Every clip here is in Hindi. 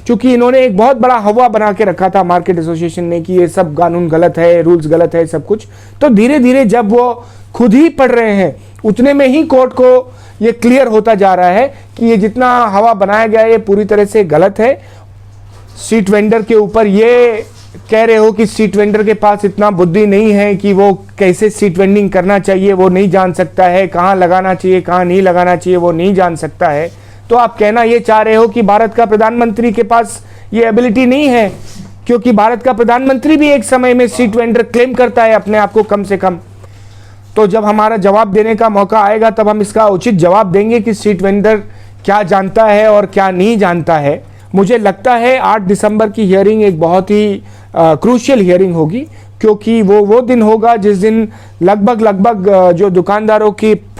क्योंकि इन्होंने एक बहुत बड़ा हवा बना के रखा था मार्केट एसोसिएशन ने कि ये सब कानून गलत है, रूल्स गलत है, सब कुछ। तो धीरे धीरे जब वो खुद ही पढ़ रहे हैं उतने में ही कोर्ट को ये क्लियर होता जा रहा है कि ये जितना हवा बनाया गया है ये पूरी तरह से गलत है। स्ट्रीट वेंडर के ऊपर ये कह रहे हो कि स्ट्रीट वेंडर के पास इतना बुद्धि नहीं है कि वो कैसे स्ट्रीट वेंडिंग करना चाहिए, वो नहीं जान सकता है, कहाँ लगाना चाहिए कहाँ नहीं लगाना चाहिए वो नहीं जान सकता है। तो आप कहना ये चाह रहे हो कि भारत का प्रधानमंत्री के पास ये एबिलिटी नहीं है, क्योंकि भारत का प्रधानमंत्री भी एक समय में स्ट्रीट वेंडर क्लेम करता है अपने आप को कम से कम। तो जब हमारा जवाब देने का मौका आएगा तब हम इसका उचित जवाब देंगे कि स्ट्रीट वेंडर क्या जानता है और क्या नहीं जानता है। मुझे लगता है 8 दिसंबर की हियरिंग एक बहुत ही क्रूशियल हियरिंग होगी, क्योंकि वो दिन होगा जिस दिन लगभग जो दुकानदारों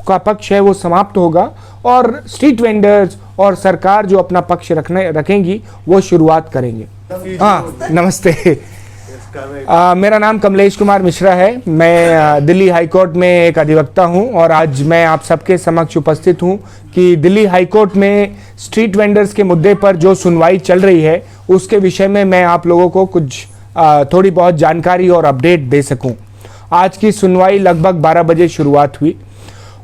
का पक्ष है वो समाप्त होगा और स्ट्रीट वेंडर्स और सरकार जो अपना पक्ष रखेंगी वो शुरुआत करेंगे। हाँ, नमस्ते। मेरा नाम कमलेश कुमार मिश्रा है। मैं दिल्ली हाई कोर्ट में एक अधिवक्ता हूं और आज मैं आप सबके समक्ष उपस्थित हूं कि दिल्ली हाई कोर्ट में स्ट्रीट वेंडर्स के मुद्दे पर जो सुनवाई चल रही है उसके विषय में मैं आप लोगों को कुछ थोड़ी बहुत जानकारी और अपडेट दे सकूं। आज की सुनवाई लगभग 12 बजे शुरुआत हुई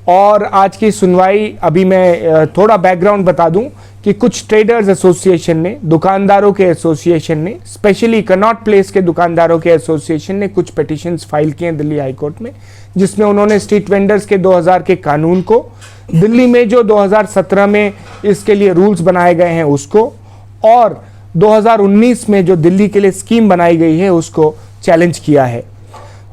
और आज की सुनवाई अभी मैं थोड़ा बैकग्राउंड बता दूं कि कुछ ट्रेडर्स एसोसिएशन ने, दुकानदारों के एसोसिएशन ने, स्पेशली कनॉट प्लेस के दुकानदारों के एसोसिएशन ने कुछ पिटीशंस फाइल किए हैं दिल्ली हाई कोर्ट में, जिसमें उन्होंने स्ट्रीट वेंडर्स के 2000 के कानून को, दिल्ली में जो 2017 में इसके लिए रूल्स बनाए गए हैं उसको, और 2019 में जो दिल्ली के लिए स्कीम बनाई गई है उसको चैलेंज किया है।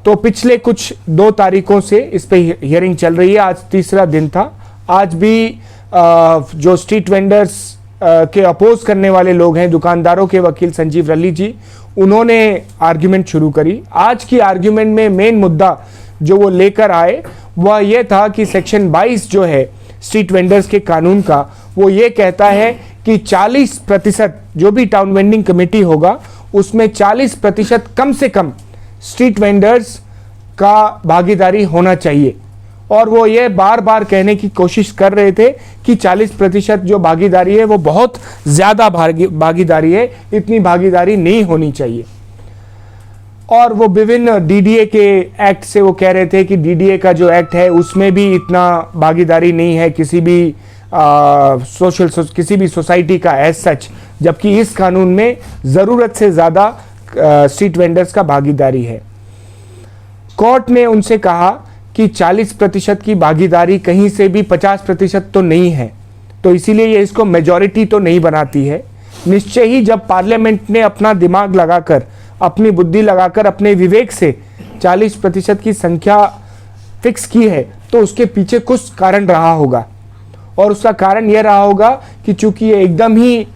तो पिछले कुछ 2 तारीखों से इस पे हियरिंग चल रही है। आज तीसरा दिन था। आज भी जो स्ट्रीट वेंडर्स के अपोज करने वाले लोग हैं, दुकानदारों के वकील संजीव रल्ली जी, उन्होंने आर्ग्यूमेंट शुरू करी। आज की आर्ग्यूमेंट में मेन मुद्दा जो वो लेकर आए वह ये था कि सेक्शन 22 जो है स्ट्रीट वेंडर्स के कानून का, वो ये कहता है कि 40% जो भी टाउन वेंडिंग कमेटी होगा उसमें 40% कम से कम स्ट्रीट वेंडर्स का भागीदारी होना चाहिए। और वो ये बार बार कहने की कोशिश कर रहे थे कि 40% जो भागीदारी है वो बहुत ज़्यादा भागीदारी है, इतनी भागीदारी नहीं होनी चाहिए। और वो विभिन्न डीडीए के एक्ट से वो कह रहे थे कि डीडीए का जो एक्ट है उसमें भी इतना भागीदारी नहीं है किसी भी किसी भी सोसाइटी का एज सच, जबकि इस कानून में ज़रूरत से ज़्यादा स्ट्रीट वेंडर्स का भागीदारी है। कोर्ट ने उनसे कहा कि 40% की भागीदारी कहीं से भी 50% तो नहीं है, तो इसीलिए ये इसको मेजॉरिटी तो नहीं बनाती है। निश्चय ही जब पार्लियामेंट ने अपना दिमाग लगाकर, अपनी बुद्धि लगाकर, अपने विवेक से 40% की संख्या फिक्स की है तो उसके पीछे कुछ कारण रहा होगा, और उसका कारण यह रहा होगा कि चूंकि ये एकदम ही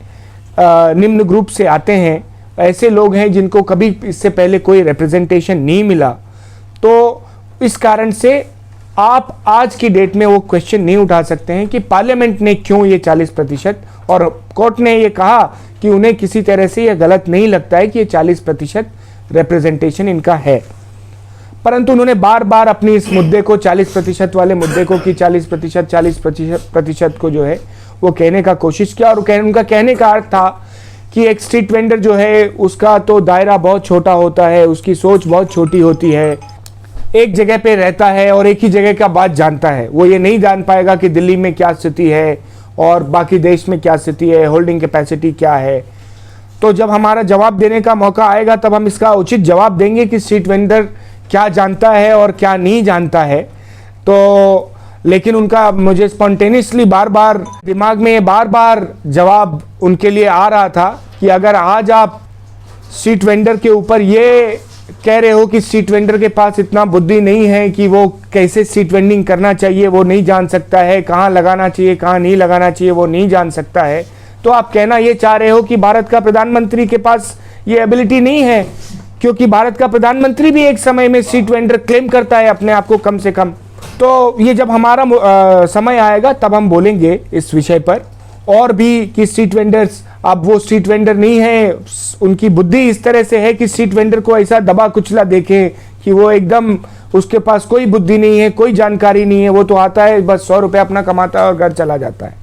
निम्न ग्रुप से आते हैं, ऐसे लोग हैं जिनको कभी इससे पहले कोई रिप्रेजेंटेशन नहीं मिला, तो इस कारण से आप आज की डेट में वो क्वेश्चन नहीं उठा सकते हैं कि पार्लियामेंट ने क्यों ये 40%, और कोर्ट ने ये कहा कि उन्हें किसी तरह से ये गलत नहीं लगता है कि ये 40% रिप्रेजेंटेशन इनका है। परंतु उन्होंने बार बार अपनी इस मुद्दे को, 40% वाले मुद्दे को, कि 40% को जो है वो कहने का कोशिश किया। और उनका कहने का अर्थ था कि एक स्ट्रीट वेंडर जो है उसका तो दायरा बहुत छोटा होता है, उसकी सोच बहुत छोटी होती है, एक जगह पे रहता है और एक ही जगह का बात जानता है। वो ये नहीं जान पाएगा कि दिल्ली में क्या स्थिति है और बाकी देश में क्या स्थिति है, होल्डिंग कैपेसिटी क्या है। तो जब हमारा जवाब देने का मौका आएगा तब हम इसका उचित जवाब देंगे कि स्ट्रीट वेंडर क्या जानता है और क्या नहीं जानता है। तो लेकिन उनका, मुझे स्पॉन्टेनियसली बार बार दिमाग में बार बार जवाब उनके लिए आ रहा था कि अगर आज आप स्ट्रीट वेंडर के ऊपर ये कह रहे हो कि स्ट्रीट वेंडर के पास इतना बुद्धि नहीं है कि वो कैसे स्ट्रीट वेंडिंग करना चाहिए, वो नहीं जान सकता है, कहाँ लगाना चाहिए कहाँ नहीं लगाना चाहिए वो नहीं जान सकता है, तो आप कहना ये चाह रहे हो कि भारत का प्रधानमंत्री के पास ये एबिलिटी नहीं है, क्योंकि भारत का प्रधानमंत्री भी एक समय में स्ट्रीट वेंडर क्लेम करता है अपने आप को कम से कम। तो ये जब हमारा समय आएगा तब हम बोलेंगे इस विषय पर और भी कि स्ट्रीट वेंडर्स, अब वो स्ट्रीट वेंडर नहीं है, उनकी बुद्धि इस तरह से है कि स्ट्रीट वेंडर को ऐसा दबा कुचला देखें कि वो एकदम, उसके पास कोई बुद्धि नहीं है, कोई जानकारी नहीं है, वो तो आता है बस 100 रुपये अपना कमाता है और घर चला जाता है।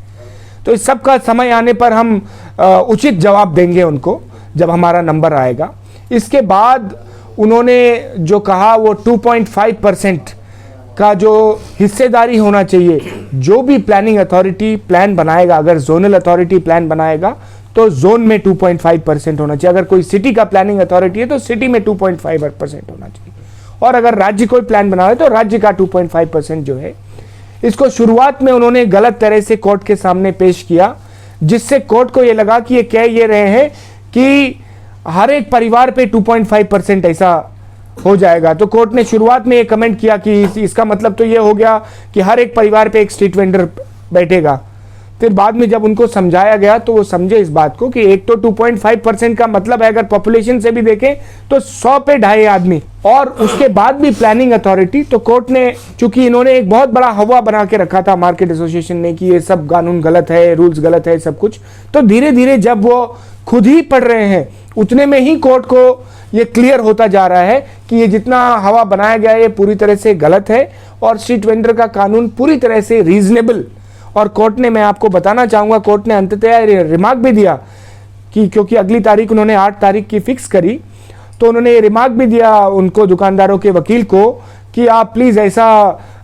तो इस सब का समय आने पर हम उचित जवाब देंगे उनको जब हमारा नंबर आएगा। इसके बाद उन्होंने जो कहा वो 2.5% का जो हिस्सेदारी होना चाहिए, जो भी प्लानिंग अथॉरिटी प्लान बनाएगा, अगर जोनल अथॉरिटी प्लान बनाएगा तो जोन में 2.5% होना चाहिए। अगर कोई सिटी का प्लानिंग अथॉरिटी है तो सिटी में 2.5% होना चाहिए, और अगर राज्य कोई प्लान बना है तो राज्य का 2.5% जो है। इसको शुरुआत में उन्होंने गलत तरह से कोर्ट के सामने पेश किया, जिससे कोर्ट को ये लगा कि ये कह ये रहे हैं कि हर एक परिवार पे 2.5% ऐसा हो जाएगा। तो कोर्ट ने शुरुआत में ये कमेंट किया कि इसका मतलब तो ये हो गया कि हर एक परिवार पे एक स्ट्रीट वेंडर बैठेगा। फिर बाद में जब उनको समझाया गया तो वो समझे इस बात को कि एक तो 2.5% का मतलब है, अगर पॉपुलेशन से भी देखें तो 100 पे 2.5 आदमी, और उसके बाद भी प्लानिंग अथॉरिटी। तो कोर्ट ने, चूंकि इन्होंने एक बहुत बड़ा हवा बना के रखा था मार्केट एसोसिएशन ने कि ये सब कानून गलत है, रूल्स गलत है, सब कुछ, तो धीरे धीरे जब वो खुद ही पढ़ रहे हैं उतने में ही कोर्ट को ये क्लियर होता जा रहा है कि ये जितना हवा बनाया गया है ये पूरी तरह से गलत है, और स्ट्रीट वेंडर का कानून पूरी तरह से रीजनेबल। और कोर्ट ने, मैं आपको बताना चाहूँगा, कोर्ट ने अंततः रिमार्क भी दिया कि क्योंकि अगली तारीख उन्होंने 8 तारीख की फिक्स करी, तो उन्होंने ये रिमार्क भी दिया उनको, दुकानदारों के वकील को, कि आप प्लीज़ ऐसा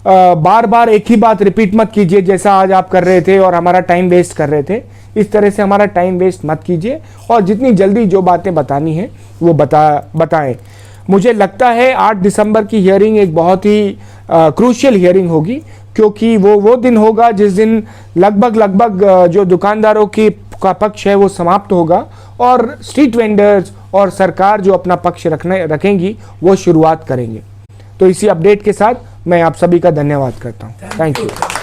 बार बार एक ही बात रिपीट मत कीजिए जैसा आज आप कर रहे थे और हमारा टाइम वेस्ट कर रहे थे। इस तरह से हमारा टाइम वेस्ट मत कीजिए, और जितनी जल्दी जो बातें बतानी है वो बताएं। मुझे लगता है 8 दिसंबर की हियरिंग एक बहुत ही क्रूशियल हियरिंग होगी, क्योंकि वो दिन होगा जिस दिन लगभग जो दुकानदारों का पक्ष है वो समाप्त होगा, और स्ट्रीट वेंडर्स और सरकार जो अपना पक्ष रखेंगी वो शुरुआत करेंगे। तो इसी अपडेट के साथ मैं आप सभी का धन्यवाद करता हूँ। Thank you.